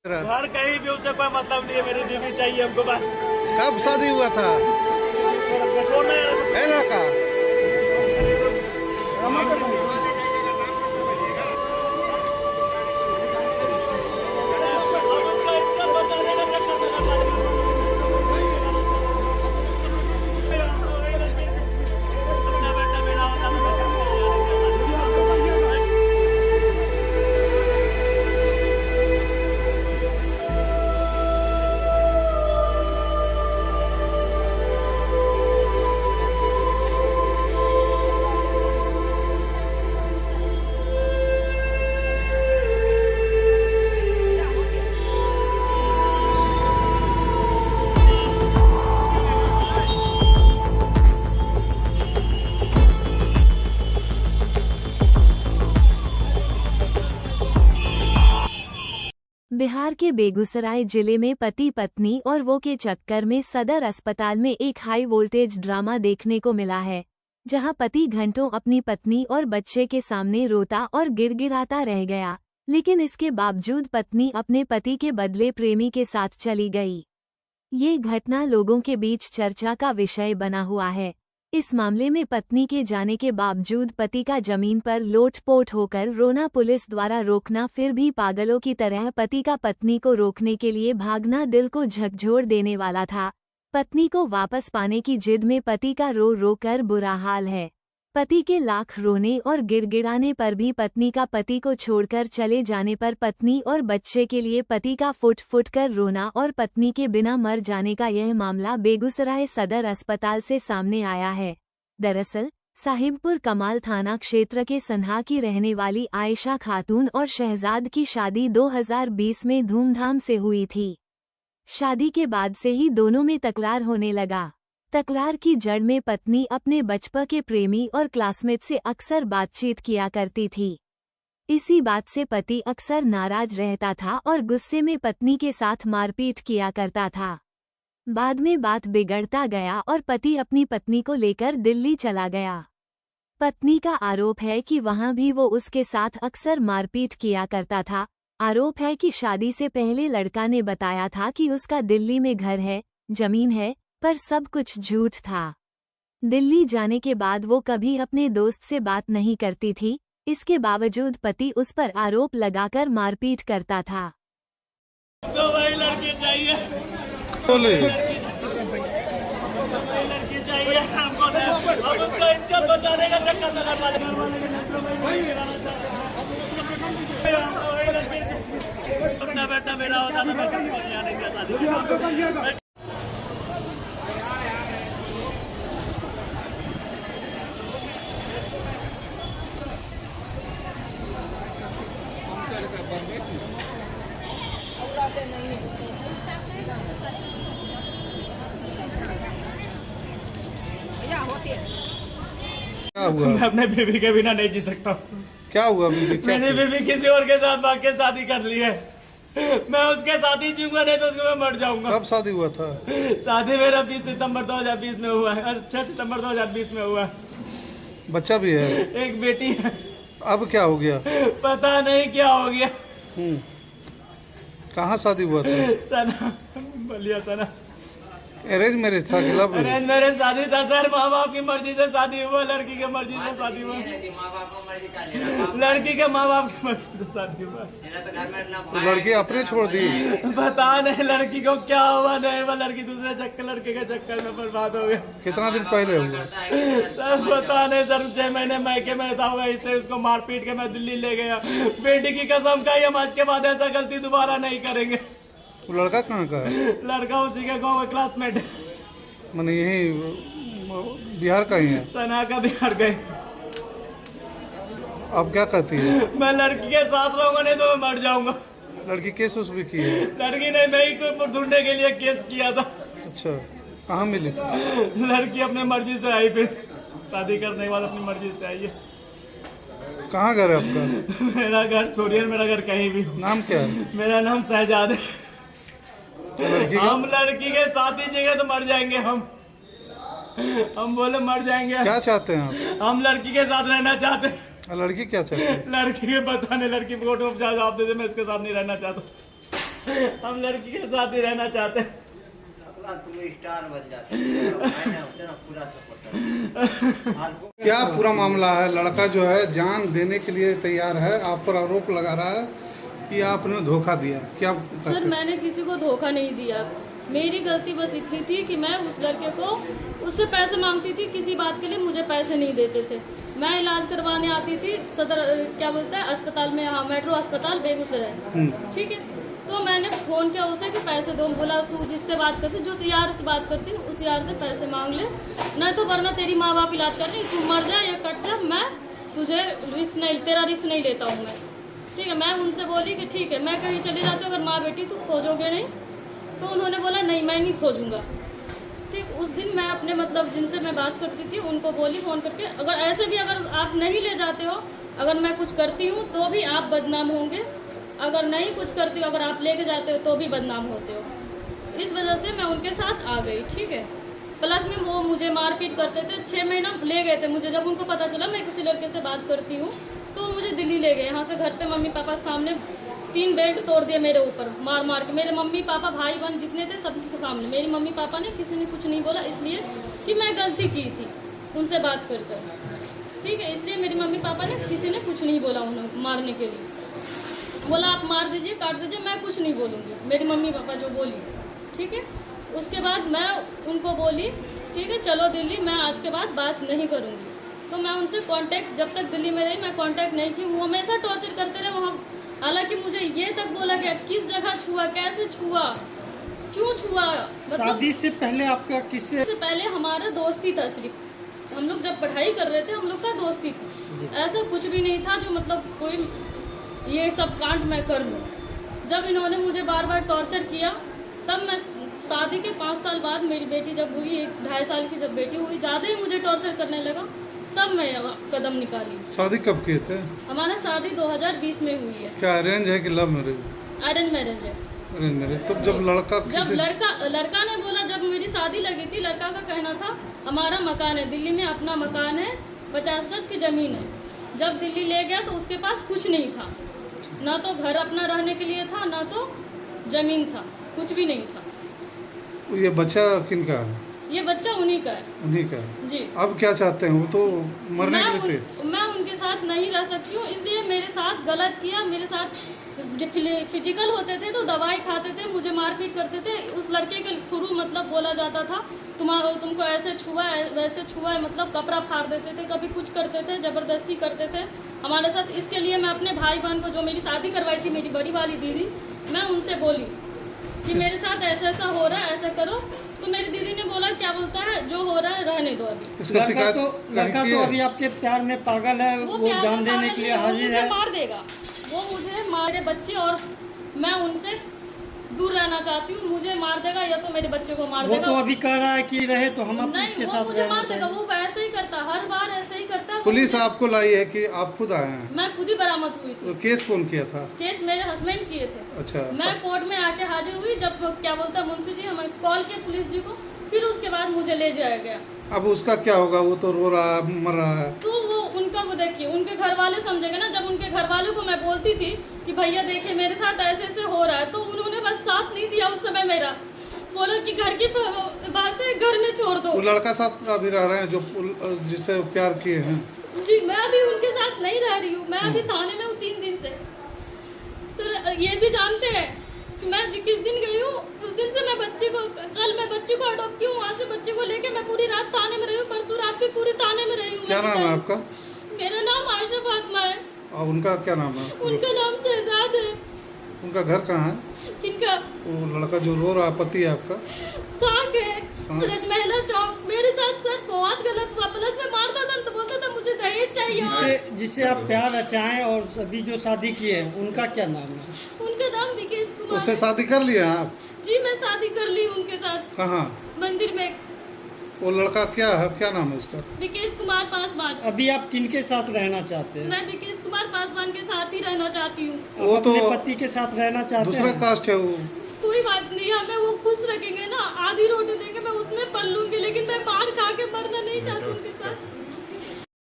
घर कहीं भी उससे कोई मतलब नहीं है, मेरी बीवी चाहिए हमको बस। कब शादी हुआ था ए लड़का? बिहार के बेगूसराय जिले में पति पत्नी और वो के चक्कर में सदर अस्पताल में एक हाई वोल्टेज ड्रामा देखने को मिला है, जहां पति घंटों अपनी पत्नी और बच्चे के सामने रोता और गिड़गिड़ाता रह गया, लेकिन इसके बावजूद पत्नी अपने पति के बदले प्रेमी के साथ चली गई। ये घटना लोगों के बीच चर्चा का विषय बना हुआ है। इस मामले में पत्नी के जाने के बावजूद पति का जमीन पर लोटपोट होकर रोना पुलिस द्वारा रोकना, फिर भी पागलों की तरह पति का पत्नी को रोकने के लिए भागना दिल को झकझोर देने वाला था। पत्नी को वापस पाने की जिद में पति का रो रो कर बुरा हाल है। पति के लाख रोने और गिड़गिड़ाने पर भी पत्नी का पति को छोड़कर चले जाने पर पत्नी और बच्चे के लिए पति का फुट फुट कर रोना और पत्नी के बिना मर जाने का यह मामला बेगूसराय सदर अस्पताल से सामने आया है। दरअसल साहिबपुर कमाल थाना क्षेत्र के सन्हा की रहने वाली आयशा खातून और शहजाद की शादी 2020 में धूमधाम से हुई थी। शादी के बाद से ही दोनों में तकरार होने लगा। तकरार की जड़ में पत्नी अपने बचपन के प्रेमी और क्लासमेट से अक्सर बातचीत किया करती थी। इसी बात से पति अक्सर नाराज रहता था और गुस्से में पत्नी के साथ मारपीट किया करता था। बाद में बात बिगड़ता गया और पति अपनी पत्नी को लेकर दिल्ली चला गया। पत्नी का आरोप है कि वहां भी वो उसके साथ अक्सर मारपीट किया करता था। आरोप है कि शादी से पहले लड़का ने बताया था कि उसका दिल्ली में घर है, जमीन है, पर सब कुछ झूठ था। दिल्ली जाने के बाद वो कभी अपने दोस्त से बात नहीं करती थी। इसके बावजूद पति उस पर आरोप लगाकर मारपीट करता था। तो वही लड़की चाहिए, लड़की चाहिए हमको, हम उसका इज्जत बचाने का चक्कर में लगा अपना बेटा मेरा होता तो मैं कभी नहीं देता। क्या हुआ? मैं अपने बीवी के बिना नहीं जी सकता। क्या हुआ बीवी? मैंने बीवी किसी और के साथ भाग के शादी कर ली है। मैं उसके साथ ही जीऊंगा, नहीं तो उसके मैं मर जाऊंगा। कब शादी हुआ था? शादी मेरा 20 सितंबर 2020 में हुआ है। 6 सितंबर 2020 में हुआ है। बच्चा भी है? एक बेटी है। अब क्या हो गया? पता नहीं क्या हो गया। कहाँ शादी हुआ था? सना, बलिया सना। अरेंज मैरिज था कि लव? अरेंज मैरिज शादी था सर, माँ बाप की मर्जी से शादी हुआ, लड़की के मर्जी से शादी हुआ, लड़की के माँ बाप की मर्जी से शादी हुआ। तो लड़की अपने छोड़ दी? पता नहीं लड़की को क्या हुआ, नहीं हुआ, लड़की दूसरे चक्कर, लड़के के चक्कर में बर्बाद हो गया। कितना दिन पहले हुआ? सर पता नहीं सर, 6 महीने मैके में था हुआ, इससे उसको मार पीट के मैं दिल्ली ले गया। बेटी की कसम खाई, हम आज के बाद ऐसा गलती दोबारा नहीं करेंगे। वो लड़का कहाँ का है? लड़का उसी के गाँव का क्लासमेट है। मैंने यही बिहार का ही है? सना का बिहार गए। अब क्या कहती है? मैं लड़की के साथ रहूंगा, नहीं तो मैं मर जाऊंगा। लड़की केस उस भी की है? लड़की ने मैं ही को ढूंढने के लिए केस किया था। अच्छा, कहाँ मिली? लड़की अपने मर्जी से आई, फिर शादी करने के बाद अपनी मर्जी से आई है। कहाँ घर है आपका? मेरा घर छोड़िए, मेरा घर कहीं भी। नाम क्या है? मेरा नाम शहजाद है। हम लड़की के साथ ही जगह तो मर जाएंगे हम बोले मर जाएंगे। क्या चाहते हैं आप? हम लड़की के साथ रहना चाहते हैं। लड़की क्या चाहती है? लड़की के पता नहीं, लड़की फोटो जवाब दे दे, मैं इसके साथ नहीं रहना चाहता। हम लड़की के साथ ही रहना चाहते हैं। सपना तुम स्टार बन जाते होते ना, पूरा सपोर्ट। क्या पूरा मामला है? लड़का जो है जान देने के लिए तैयार है, आप पर आरोप लगा रहा है कि आपने धोखा दिया। क्या सर, मैंने किसी को धोखा नहीं दिया। मेरी गलती बस इतनी थी कि मैं उस लड़के को उससे पैसे मांगती थी, किसी बात के लिए मुझे पैसे नहीं देते थे। मैं इलाज करवाने आती थी सदर क्या बोलते हैं अस्पताल में, हाँ मेट्रो अस्पताल बेगूसराय, ठीक है। तो मैंने फ़ोन किया उसे कि पैसे दो। बोला तू जिससे बात करती, जो यार से बात करती उस यार से पैसे मांग ले, नहीं तो वरना तेरी माँ बाप इलाज कर रही, तू मर जाए या कट जा, मैं तुझे रिस्क नहीं, तेरा रिस्क नहीं लेता हूँ मैं, ठीक है। मैं उनसे बोली कि ठीक है मैं कहीं चली जाती हूँ, अगर माँ बेटी तू खोजोगे नहीं। तो उन्होंने बोला नहीं मैं नहीं खोजूंगा, ठीक। उस दिन मैं अपने मतलब जिनसे मैं बात करती थी उनको बोली फ़ोन करके, अगर ऐसे भी अगर आप नहीं ले जाते हो, अगर मैं कुछ करती हूँ तो भी आप बदनाम होंगे, अगर नहीं कुछ करती हो, अगर आप लेके जाते हो तो भी बदनाम होते हो। इस वजह से मैं उनके साथ आ गई, ठीक है। प्लस में वो मुझे मारपीट करते थे, 6 महीना ले गए थे मुझे। जब उनको पता चला मैं किसी लड़के से बात करती हूँ तो मुझे दिल्ली ले गए। यहाँ से घर पे मम्मी पापा के सामने 3 बेल्ट तोड़ दिए मेरे ऊपर, मार मार के। मेरे मम्मी पापा भाई बहन जितने थे सबके सामने। मेरी मम्मी पापा ने किसी ने कुछ नहीं बोला, इसलिए कि मैं गलती की थी उनसे बात कर कर, ठीक है। इसलिए मेरी मम्मी पापा ने किसी ने कुछ नहीं बोला उन्हें मारने के लिए। बोला आप मार दीजिए काट दीजिए, मैं कुछ नहीं बोलूँगी, मेरी मम्मी पापा जो बोली, ठीक है। उसके बाद मैं उनको बोली ठीक है चलो दिल्ली, मैं आज के बाद बात नहीं करूँगी। तो मैं उनसे कांटेक्ट, जब तक दिल्ली में रही मैं कांटेक्ट नहीं की। वो हमेशा टॉर्चर करते रहे वहाँ। हालांकि मुझे ये तक बोला गया किस जगह छुआ, कैसे छुआ, क्यों छुआ। मतलब शादी से पहले आपका किससे? से पहले हमारा दोस्ती था, सिर्फ हम लोग जब पढ़ाई कर रहे थे हम लोग का दोस्ती था। ऐसा कुछ भी नहीं था जो मतलब कोई ये सब कांड मैं कर लूँ। जब इन्होंने मुझे बार बार टॉर्चर किया, तब मैं शादी के 5 साल बाद, मेरी बेटी जब हुई 1-2.5 साल की जब बेटी हुई, ज़्यादा ही मुझे टॉर्चर करने लगा, तब मैं कदम निकाली। शादी कब किए थे? हमारा शादी 2020 में हुई है। क्या अरेंज है कि लव मैरिज? अरेंज मैरिज है। Arrange marriage. तो जब लड़का जब लड़का ने बोला, जब मेरी शादी लगी थी, लड़का का कहना था हमारा मकान है दिल्ली में, अपना मकान है, 50 गज की ज़मीन है। जब दिल्ली ले गया तो उसके पास कुछ नहीं था, ना तो घर अपना रहने के लिए था, ना तो ज़मीन था, कुछ भी नहीं था। ये बच्चा किनका है? ये बच्चा उन्हीं का है। उन्हीं का है जी। अब क्या चाहते हैं? वो तो मरने के लिए थे। मैं उनके साथ नहीं रह सकती हूँ, इसलिए मेरे साथ गलत किया। मेरे साथ फिजिकल होते थे तो दवाई खाते थे, मुझे मारपीट करते थे। उस लड़के के थ्रू मतलब बोला जाता था तुमको ऐसे छुआ है वैसे छुआ है, मतलब कपड़ा फाड़ देते थे, कभी कुछ करते थे, ज़बरदस्ती करते थे हमारे साथ। इसके लिए मैं अपने भाई बहन को, जो मेरी शादी करवाई थी मेरी बड़ी वाली दीदी, मैं उनसे बोली कि मेरे साथ ऐसा ऐसा हो रहा है, ऐसा करो। तो मेरी दीदी ने बोला क्या बोलता है जो हो रहा है रहने दो अभी। इसका शिकायत लड़का तो अभी आपके प्यार में पागल है, वो जान देने के लिए हाजिर है। मार देगा वो, मुझे मारे बच्चे, और मैं उनसे दूर रहना चाहती हूँ। मुझे मार देगा या तो मेरे बच्चे को मार देगा। वो तो अभी कह रहा है कि रहे तो हम नहीं, वो मुझे मार देगा। वो ऐसे ही करता, हर बार ऐसे ही करता। पुलिस आपको लाई है कि आप खुद आए हैं? मैं खुद ही बरामद हुई थी। तो केस कौन किया था? केस मेरे हस्बैंड किए थे। अच्छा। मैं कोर्ट में आके हाजिर हुई, जब क्या बोलता है मुंशी जी हमें कॉल किया पुलिस जी को, फिर उसके बाद मुझे ले जाया गया। अब उसका क्या होगा? वो तो रो रहा है, मर रहा है। तो वो उनका, वो देखिए उनके घर वाले समझेंगे ना। जब उनके घर वालों को मैं बोलती थी कि भैया देखिए मेरे साथ ऐसे ऐसे हो रहा है, तो उन्होंने बस साथ नहीं दिया उस समय मेरा। बोला कि घर की बातें घर में छोड़ दो। वो लड़का साथ अभी रह रहे हैं जो जिससे प्यार किए हैं? जी, मैं अभी उनके साथ नहीं रह रही हूँ। मैं अभी थाने में हूँ 3 दिन से। सर ये भी जानते हैं कि मैं किस दिन गई हूँ, उस दिन से मैं बच्चे को, कल मैं बच्चे को अडॉप्ट की हूँ, वहाँ से बच्चे को लेके मैं पूरी रात थाने में रही हूँ। परसों रात भी पूरी थाने में रही हूँ। क्या नाम है आपका? मेरा नाम आयशा फातिमा है। और उनका क्या नाम है? उनका नाम शहजाद है। उनका घर कहाँ है? इनका वो लड़का जो रो रहा है पति है आपका? सांग है, सांग। रजमहला चौक। मेरे साथ सर बहुत गलत हुआ। प्लस में मारता था तो बोलता था मुझे दहेज चाहिए। जिससे आप प्यार रचाएं और अभी जो शादी की है उनका क्या नाम है? उनका नाम विकेश कुमार। उससे शादी कर लिया आप? जी, मैं शादी कर ली उनके साथ। कहाँ? मंदिर में। वो लड़का क्या है, क्या नाम है उसका? विकेश कुमार पासवान। अभी आप किनके साथ रहना चाहते हैं? मैं विकेश कुमार पासवान के साथ ही रहना चाहती हूँ। वो तो अपने पति के साथ रहना चाहते दूसरा हैं? कास्ट है वो। कोई बात नहीं, हमें वो खुश रखेंगे ना। आधी रोटी देंगे मैं उसमें पल लूंगी, लेकिन मैं मार खा के मरना नहीं चाहती उनके साथ।